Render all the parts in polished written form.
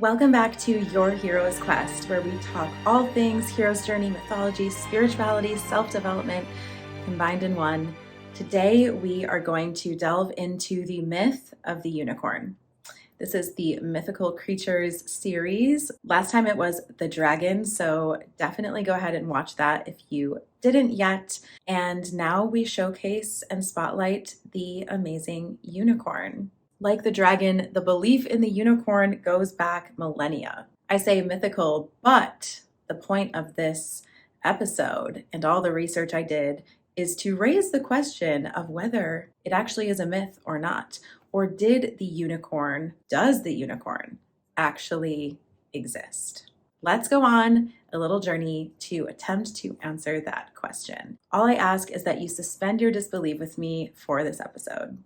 Welcome back to Your Hero's Quest, where we talk all things hero's journey, mythology, spirituality, self-development, combined in one. Today, we are going to delve into the myth of the unicorn. This is the Mythical Creatures series. Last time it was the dragon, so definitely go ahead and watch that if you didn't yet. And now we showcase and spotlight the amazing unicorn. Like the dragon, the belief in the unicorn goes back millennia. I say mythical, but the point of this episode and all the research I did is to raise the question of whether it actually is a myth or not. Or does the unicorn actually exist? Let's go on a little journey to attempt to answer that question. All I ask is that you suspend your disbelief with me for this episode.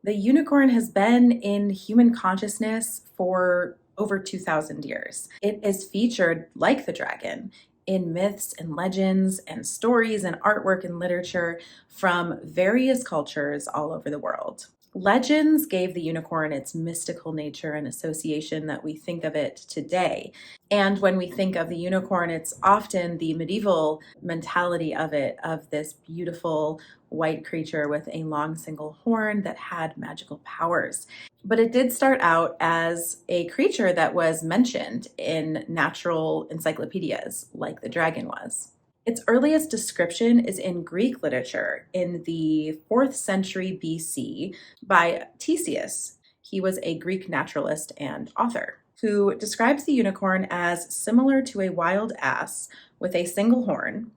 The unicorn has been in human consciousness for over 2,000 years. It is featured, like the dragon, in myths and legends and stories and artwork and literature from various cultures all over the world. Legends gave the unicorn its mystical nature and association that we think of it today. And when we think of the unicorn, it's often the medieval mentality of it, of this beautiful white creature with a long single horn that had magical powers. But it did start out as a creature that was mentioned in natural encyclopedias, like the dragon was. Its earliest description is in Greek literature in the 4th century BC by Theseus. He was a Greek naturalist and author who describes the unicorn as similar to a wild ass with a single horn,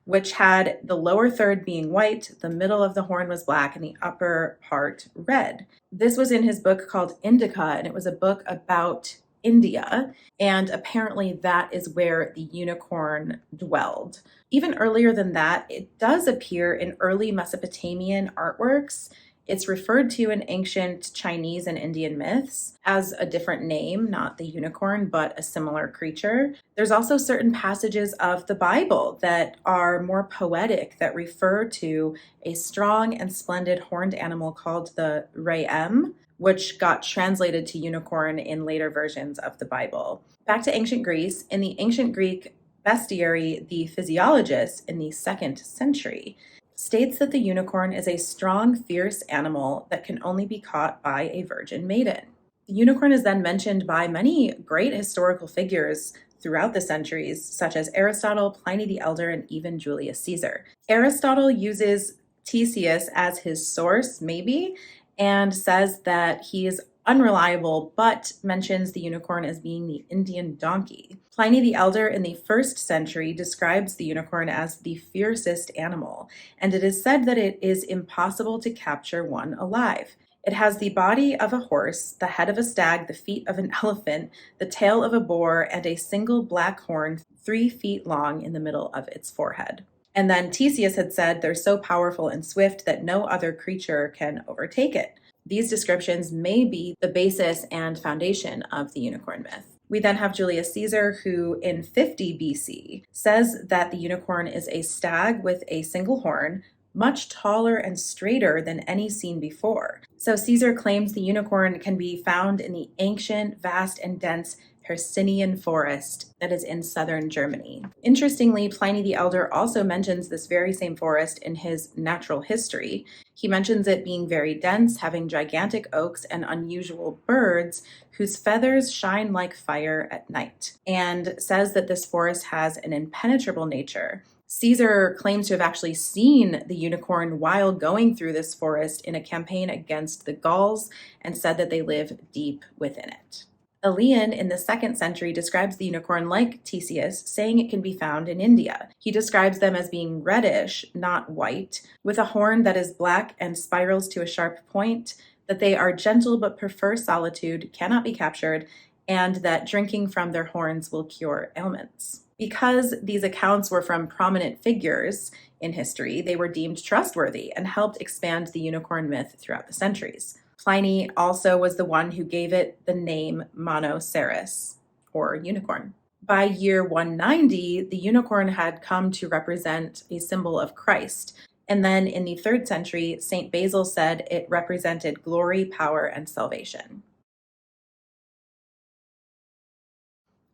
which had the lower third being white, the middle of the horn was black, and the upper part red. This was in his book called Indica, and it was a book about India, and apparently that is where the unicorn dwelled. Even earlier than that, it does appear in early Mesopotamian artworks. It's referred to in ancient Chinese and Indian myths as a different name, not the unicorn, but a similar creature. There's also certain passages of the Bible that are more poetic that refer to a strong and splendid horned animal called the Re'em, which got translated to unicorn in later versions of the Bible. Back to ancient Greece. In the ancient Greek bestiary, the Physiologist in the 2nd century states that the unicorn is a strong, fierce animal that can only be caught by a virgin maiden. The unicorn is then mentioned by many great historical figures throughout the centuries, such as Aristotle, Pliny the Elder, and even Julius Caesar. Aristotle uses Theseus as his source, maybe, and says that he is unreliable, but mentions the unicorn as being the Indian donkey. Pliny the Elder in the 1st century describes the unicorn as the fiercest animal, and it is said that it is impossible to capture one alive. It has the body of a horse, the head of a stag, the feet of an elephant, the tail of a boar, and a single black horn 3 feet long in the middle of its forehead. And then Theseus had said they're so powerful and swift that no other creature can overtake it. These descriptions may be the basis and foundation of the unicorn myth. We then have Julius Caesar, who in 50 BC says that the unicorn is a stag with a single horn, much taller and straighter than any seen before. So Caesar claims the unicorn can be found in the ancient, vast, and dense Hercynian forest that is in southern Germany. Interestingly, Pliny the Elder also mentions this very same forest in his Natural History. He mentions it being very dense, having gigantic oaks and unusual birds whose feathers shine like fire at night, and says that this forest has an impenetrable nature. Caesar claims to have actually seen the unicorn while going through this forest in a campaign against the Gauls and said that they live deep within it. Aelian in the 2nd century describes the unicorn like Theseus, saying it can be found in India. He describes them as being reddish, not white, with a horn that is black and spirals to a sharp point, that they are gentle but prefer solitude, cannot be captured, and that drinking from their horns will cure ailments. Because these accounts were from prominent figures in history, they were deemed trustworthy and helped expand the unicorn myth throughout the centuries. Pliny also was the one who gave it the name Monoceros, or unicorn. By year 190, the unicorn had come to represent a symbol of Christ, And then in the 3rd century, St. Basil said it represented glory, power, and salvation.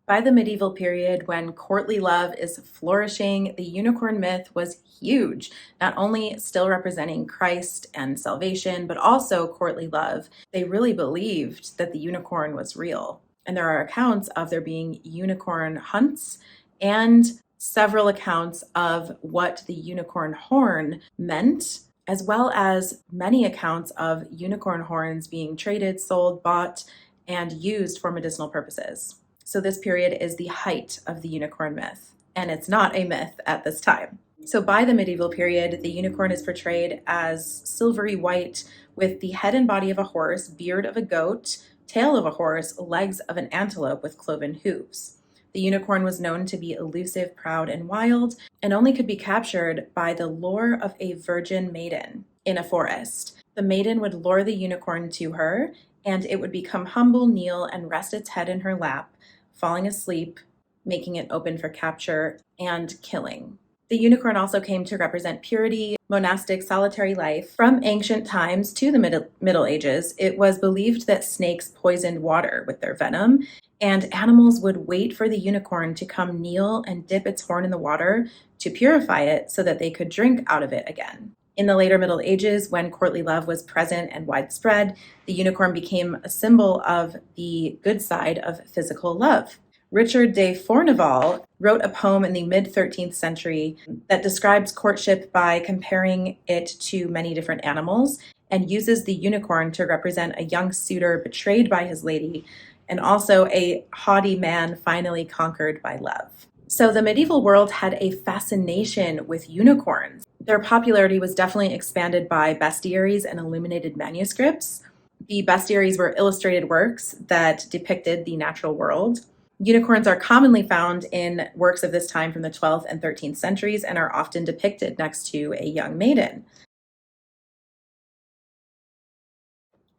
By the medieval period, when courtly love is flourishing, the unicorn myth was huge, not only still representing Christ and salvation, but also courtly love. They really believed that the unicorn was real. And there are accounts of there being unicorn hunts and several accounts of what the unicorn horn meant, as well as many accounts of unicorn horns being traded, sold, bought, and used for medicinal purposes. So this period is the height of the unicorn myth, and it's not a myth at this time. So by the medieval period, the unicorn is portrayed as silvery white with the head and body of a horse, beard of a goat, tail of a horse, legs of an antelope with cloven hooves. The unicorn was known to be elusive, proud, and wild, and only could be captured by the lure of a virgin maiden in a forest. The maiden would lure the unicorn to her, and it would become humble, kneel, and rest its head in her lap, falling asleep, making it open for capture and killing. The unicorn also came to represent purity, monastic, solitary life. From ancient times to the Middle Ages, it was believed that snakes poisoned water with their venom, and animals would wait for the unicorn to come kneel and dip its horn in the water to purify it so that they could drink out of it again. In the later Middle Ages, when courtly love was present and widespread, the unicorn became a symbol of the good side of physical love. Richard de Fournival wrote a poem in the mid-13th century that describes courtship by comparing it to many different animals and uses the unicorn to represent a young suitor betrayed by his lady and also a haughty man finally conquered by love. So the medieval world had a fascination with unicorns. Their popularity was definitely expanded by bestiaries and illuminated manuscripts. The bestiaries were illustrated works that depicted the natural world. Unicorns are commonly found in works of this time from the 12th and 13th centuries and are often depicted next to a young maiden.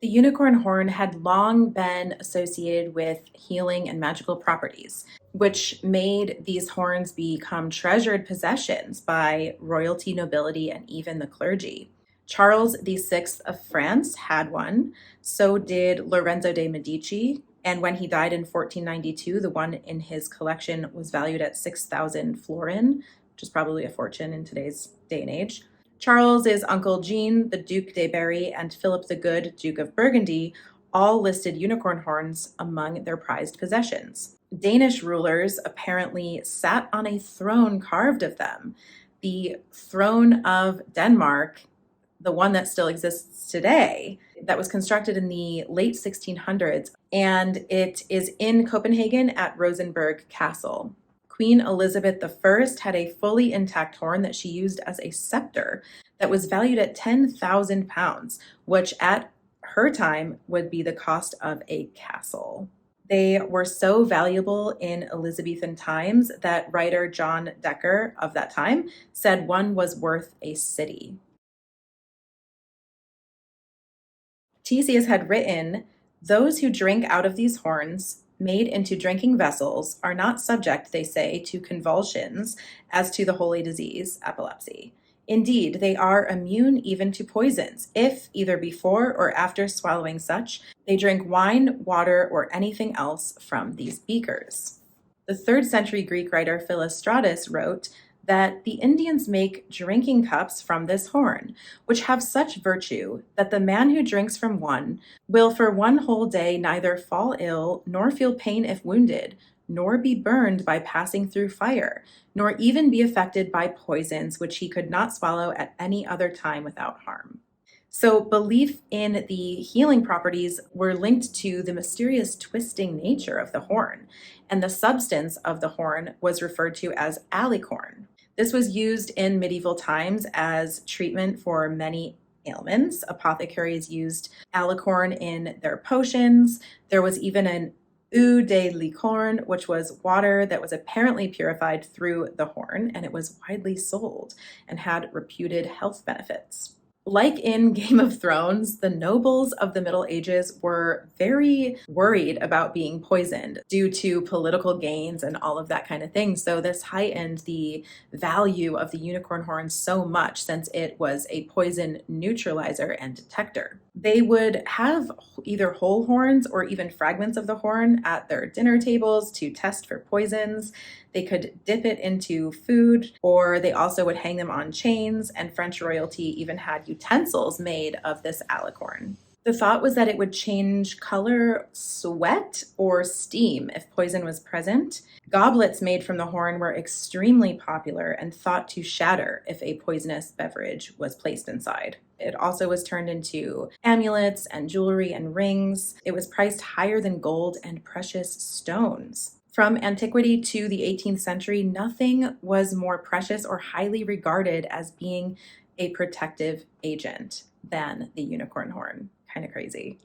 The unicorn horn had long been associated with healing and magical properties, which made these horns become treasured possessions by royalty, nobility, and even the clergy. Charles VI of France had one, so did Lorenzo de' Medici, and when he died in 1492, the one in his collection was valued at 6,000 florin, which is probably a fortune in today's day and age. Charles's uncle Jean, the Duc de Berry, and Philip the Good, Duke of Burgundy, all listed unicorn horns among their prized possessions. Danish rulers apparently sat on a throne carved of them. The throne of Denmark, the one that still exists today, that was constructed in the late 1600s, and it is in Copenhagen at Rosenborg Castle. Queen Elizabeth I had a fully intact horn that she used as a scepter that was valued at 10,000 pounds, which at her time would be the cost of a castle. They were so valuable in Elizabethan times that writer John Decker of that time said one was worth a city. Theseus had written, "Those who drink out of these horns, made into drinking vessels, are not subject, they say, to convulsions as to the holy disease, epilepsy. Indeed, they are immune even to poisons, if, either before or after swallowing such, they drink wine, water, or anything else from these beakers." The 3rd century Greek writer Philostratus wrote that the Indians make drinking cups from this horn, which have such virtue that the man who drinks from one will for one whole day neither fall ill, nor feel pain if wounded, nor be burned by passing through fire, nor even be affected by poisons which he could not swallow at any other time without harm. So belief in the healing properties were linked to the mysterious twisting nature of the horn, and the substance of the horn was referred to as alicorn. This was used in medieval times as treatment for many ailments. Apothecaries used alicorn in their potions. There was even an eau de licorne, which was water that was apparently purified through the horn, and it was widely sold and had reputed health benefits. Like in Game of Thrones, the nobles of the Middle Ages were very worried about being poisoned due to political gains and all of that kind of thing. So, this heightened the value of the unicorn horn so much since it was a poison neutralizer and detector. They would have either whole horns or even fragments of the horn at their dinner tables to test for poisons. They could dip it into food, or they also would hang them on chains, and French royalty even had utensils made of this alicorn. The thought was that it would change color, sweat, or steam if poison was present. Goblets made from the horn were extremely popular and thought to shatter if a poisonous beverage was placed inside. It also was turned into amulets and jewelry and rings. It was priced higher than gold and precious stones. From antiquity to the 18th century, nothing was more precious or highly regarded as being a protective agent than the unicorn horn. Kind of crazy.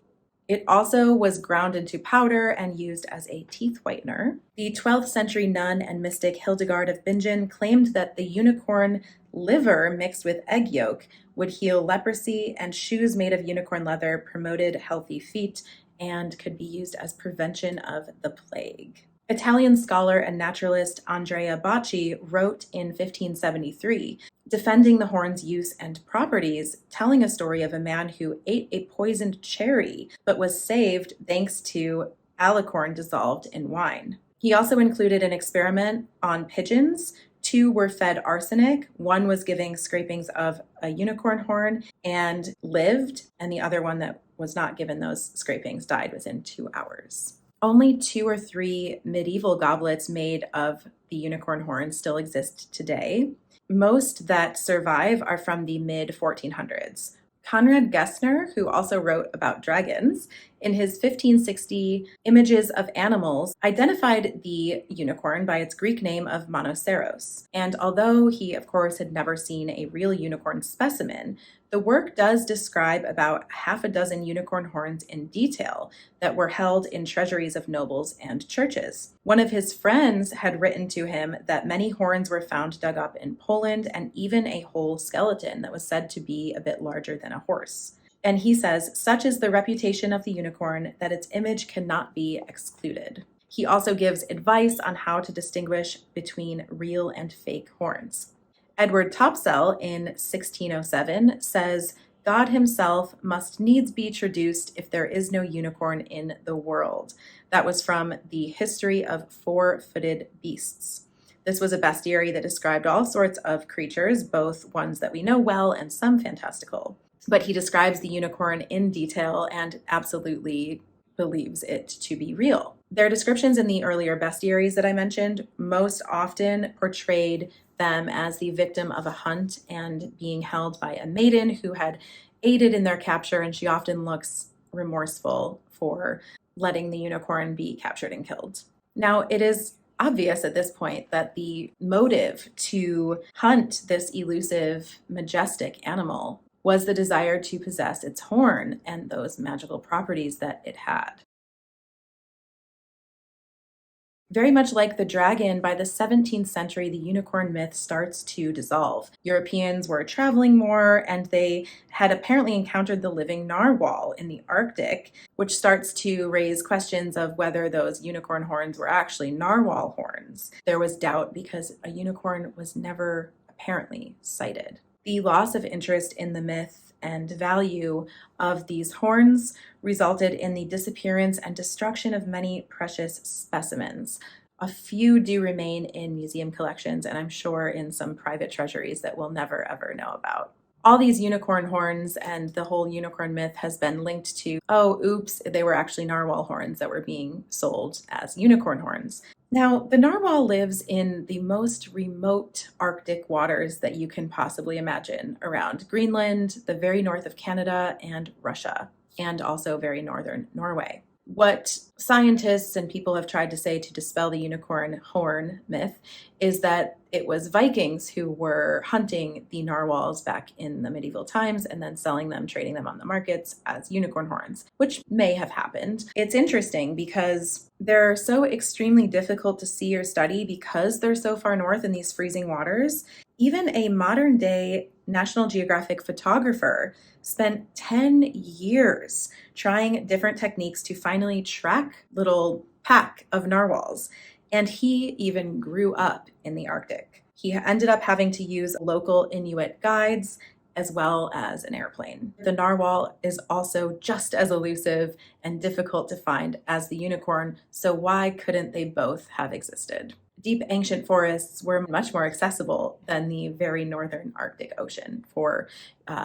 It also was ground into powder and used as a teeth whitener. The 12th century nun and mystic Hildegard of Bingen claimed that the unicorn liver mixed with egg yolk would heal leprosy, and shoes made of unicorn leather promoted healthy feet and could be used as prevention of the plague. Italian scholar and naturalist Andrea Bacci wrote in 1573, defending the horn's use and properties, telling a story of a man who ate a poisoned cherry but was saved thanks to alicorn dissolved in wine. He also included an experiment on pigeons. 2 were fed arsenic, 1 was giving scrapings of a unicorn horn and lived, and the other one that was not given those scrapings died within 2 hours. Only 2 or 3 medieval goblets made of the unicorn horn still exist today. Most that survive are from the mid-1400s. Conrad Gessner, who also wrote about dragons, in his 1560 Images of Animals, identified the unicorn by its Greek name of Monoceros. And although he, of course, had never seen a real unicorn specimen, the work does describe about half a dozen unicorn horns in detail that were held in treasuries of nobles and churches. One of his friends had written to him that many horns were found dug up in Poland, and even a whole skeleton that was said to be a bit larger than a horse. And he says, such is the reputation of the unicorn that its image cannot be excluded. He also gives advice on how to distinguish between real and fake horns. Edward Topsell in 1607 says, God himself must needs be traduced if there is no unicorn in the world. That was from the History of Four-Footed Beasts. This was a bestiary that described all sorts of creatures, both ones that we know well and some fantastical. But he describes the unicorn in detail and absolutely believes it to be real. Their descriptions in the earlier bestiaries that I mentioned most often portrayed them as the victim of a hunt and being held by a maiden who had aided in their capture, and she often looks remorseful for letting the unicorn be captured and killed. Now, it is obvious at this point that the motive to hunt this elusive, majestic animal was the desire to possess its horn and those magical properties that it had. Very much like the dragon, by the 17th century, the unicorn myth starts to dissolve. Europeans were traveling more, and they had apparently encountered the living narwhal in the Arctic, which starts to raise questions of whether those unicorn horns were actually narwhal horns. There was doubt because a unicorn was never apparently sighted. The loss of interest in the myth and value of these horns resulted in the disappearance and destruction of many precious specimens. A few do remain in museum collections, and I'm sure in some private treasuries that we'll never ever know about. All these unicorn horns and the whole unicorn myth has been linked to, oh, oops, they were actually narwhal horns that were being sold as unicorn horns. Now, the narwhal lives in the most remote Arctic waters that you can possibly imagine, around Greenland, the very north of Canada, and Russia, and also very northern Norway. What scientists and people have tried to say to dispel the unicorn horn myth is that it was Vikings who were hunting the narwhals back in the medieval times and then selling them, trading them on the markets as unicorn horns, which may have happened. It's interesting because they're so extremely difficult to see or study because they're so far north in these freezing waters. Even a modern day National Geographic photographer spent 10 years trying different techniques to finally track little pack of narwhals. And he even grew up in the Arctic. He ended up having to use local Inuit guides as well as an airplane. The narwhal is also just as elusive and difficult to find as the unicorn, so why couldn't they both have existed? Deep ancient forests were much more accessible than the very northern Arctic Ocean for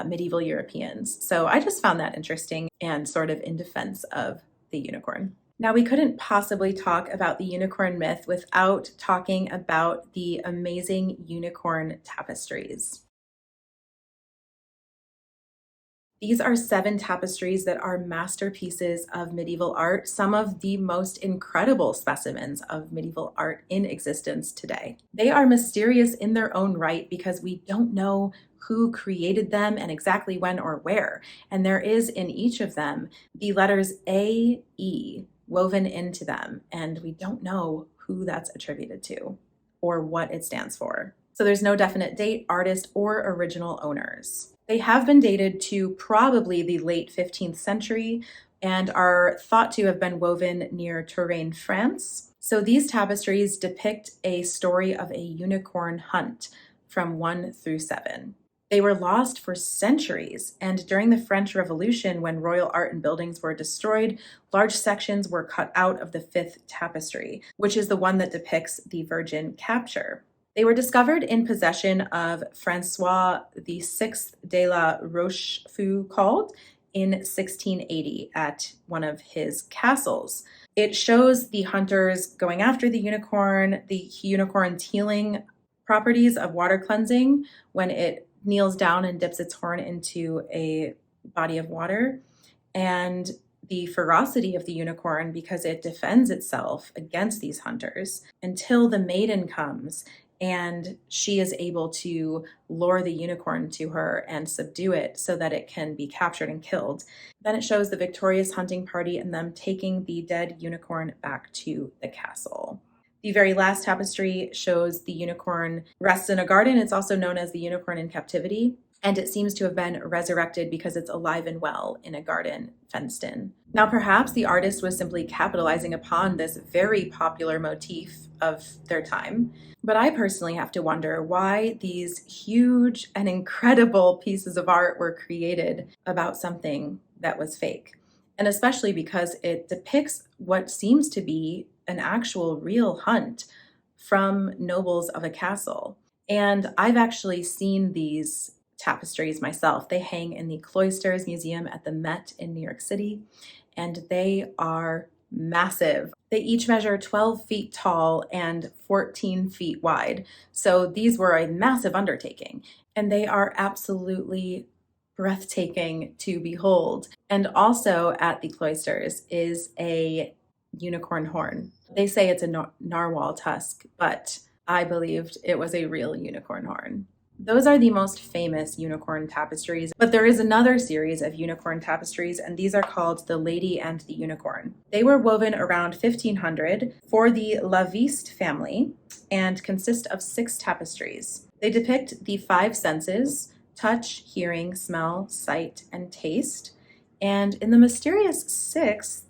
medieval Europeans. So I just found that interesting and sort of in defense of the unicorn. Now, we couldn't possibly talk about the unicorn myth without talking about the amazing unicorn tapestries. These are 7 tapestries that are masterpieces of medieval art, some of the most incredible specimens of medieval art in existence today. They are mysterious in their own right because we don't know who created them and exactly when or where. And there is in each of them the letters A, E woven into them, and we don't know who that's attributed to or what it stands for. So there's no definite date, artist, or original owners. They have been dated to probably the late 15th century and are thought to have been woven near Touraine, France. So these tapestries depict a story of a unicorn hunt from 1 through 7. They were lost for centuries, and during the French Revolution, when royal art and buildings were destroyed, large sections were cut out of the 5th tapestry, which is the one that depicts the Virgin capture. They were discovered in possession of Francois VI de la Rochefoucauld in 1680 at one of his castles. It shows the hunters going after the unicorn's healing properties of water cleansing when it kneels down and dips its horn into a body of water, and the ferocity of the unicorn because it defends itself against these hunters until the maiden comes and she is able to lure the unicorn to her and subdue it so that it can be captured and killed. Then it shows the victorious hunting party and them taking the dead unicorn back to the castle. The very last tapestry shows the unicorn rests in a garden. It's also known as the unicorn in captivity, and it seems to have been resurrected because it's alive and well in a garden fenced in. Now, perhaps the artist was simply capitalizing upon this very popular motif of their time, but I personally have to wonder why these huge and incredible pieces of art were created about something that was fake. And especially because it depicts what seems to be an actual real hunt from nobles of a castle. And I've actually seen these tapestries myself. They hang in the Cloisters Museum at the Met in New York City, and they are massive. They each measure 12 feet tall and 14 feet wide. So these were a massive undertaking, and they are absolutely breathtaking to behold. And also at the Cloisters is a unicorn horn. They say it's a narwhal tusk, but I believed it was a real unicorn horn. Those are the most famous unicorn tapestries, but there is another series of unicorn tapestries, and these are called The Lady and the Unicorn. They were woven around 1500 for the Laviste family and consist of 6 tapestries. They depict the 5 senses: touch, hearing, smell, sight, and taste. And in the mysterious 6th,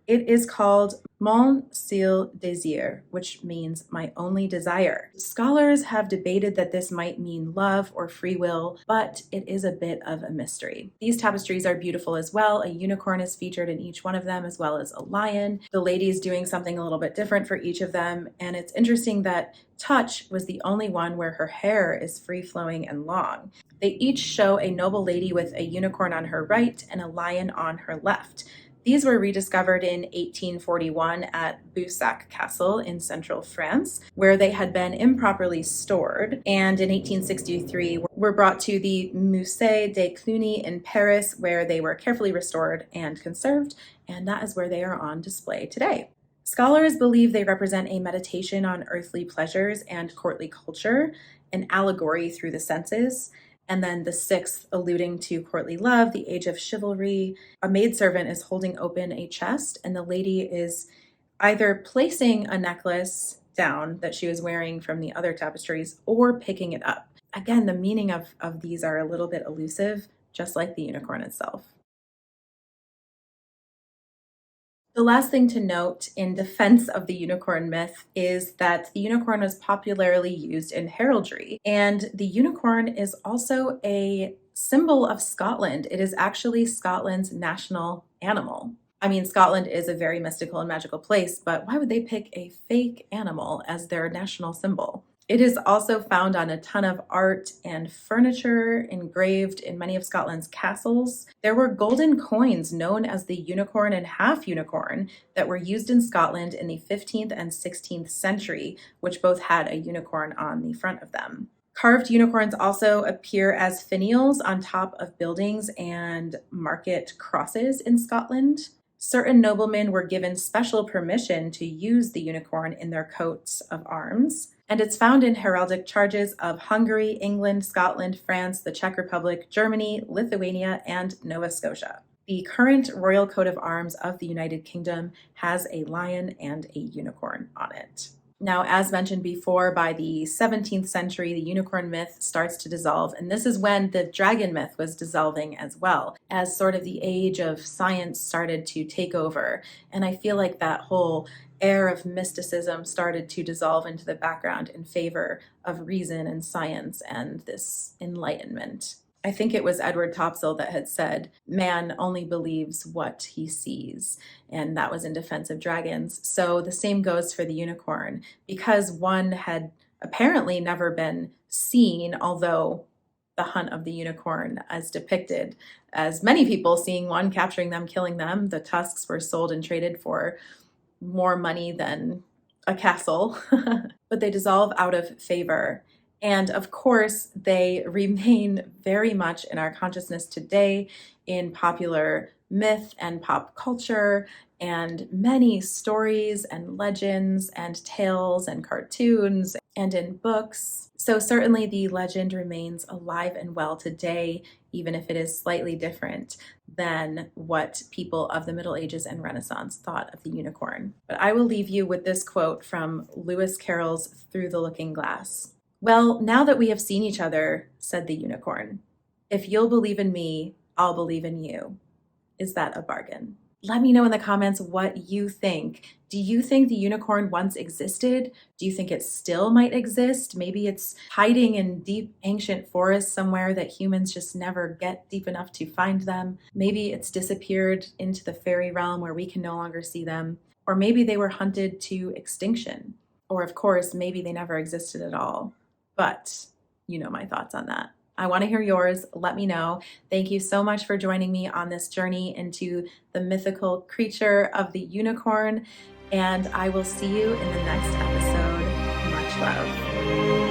it is called Mon seul désir, which means my only desire. Scholars have debated that this might mean love or free will, but it is a bit of a mystery. These tapestries are beautiful as well. A unicorn is featured in each one of them, as well as a lion. The lady is doing something a little bit different for each of them, and it's interesting that touch was the only one where her hair is free-flowing and long. They each show a noble lady with a unicorn on her right and a lion on her left. These were rediscovered in 1841 at Boussac Castle in central France, where they had been improperly stored, and in 1863 were brought to the Musée de Cluny in Paris, where they were carefully restored and conserved, and that is where they are on display today. Scholars believe they represent a meditation on earthly pleasures and courtly culture, an allegory through the senses, and then the 6th alluding to courtly love, the age of chivalry. A maidservant is holding open a chest, and the lady is either placing a necklace down that she was wearing from the other tapestries or picking it up. again, the meaning of these are a little bit elusive, just like the unicorn itself. The last thing to note in defense of the unicorn myth is that the unicorn was popularly used in heraldry, and the unicorn is also a symbol of Scotland. It is actually Scotland's national animal. I mean, Scotland is a very mystical and magical place, but why would they pick a fake animal as their national symbol? It is also found on a ton of art and furniture engraved in many of Scotland's castles. There were golden coins known as the unicorn and half unicorn that were used in Scotland in the 15th and 16th century, which both had a unicorn on the front of them. Carved unicorns also appear as finials on top of buildings and market crosses in Scotland. Certain noblemen were given special permission to use the unicorn in their coats of arms, and it's found in heraldic charges of Hungary, England, Scotland, France, the Czech Republic, Germany, Lithuania, and Nova Scotia. The current royal coat of arms of the United Kingdom has a lion and a unicorn on it. Now, as mentioned before, by the 17th century, the unicorn myth starts to dissolve, and this is when the dragon myth was dissolving as well, as sort of the age of science started to take over. And I feel like that whole air of mysticism started to dissolve into the background in favor of reason and science and this enlightenment. I think it was Edward Topsell that had said, man only believes what he sees. And that was in defense of dragons. So the same goes for the unicorn. Because one had apparently never been seen, although the hunt of the unicorn, as depicted, as many people seeing one, capturing them, killing them, the tusks were sold and traded for more money than a castle, but they dissolve out of favor. And of course, they remain very much in our consciousness today in popular myth and pop culture, and many stories and legends and tales and cartoons and in books. So certainly the legend remains alive and well today, even if it is slightly different than what people of the Middle Ages and Renaissance thought of the unicorn. But I will leave you with this quote from Lewis Carroll's Through the Looking Glass. Well, now that we have seen each other, said the unicorn, if you'll believe in me, I'll believe in you. Is that a bargain? Let me know in the comments what you think. Do you think the unicorn once existed? Do you think it still might exist? Maybe it's hiding in deep ancient forests somewhere that humans just never get deep enough to find them. Maybe it's disappeared into the fairy realm where we can no longer see them. Or maybe they were hunted to extinction. Or of course, maybe they never existed at all. But you know my thoughts on that. I want to hear yours. Let me know. Thank you so much for joining me on this journey into the mythical creature of the unicorn. And I will see you in the next episode. Much love.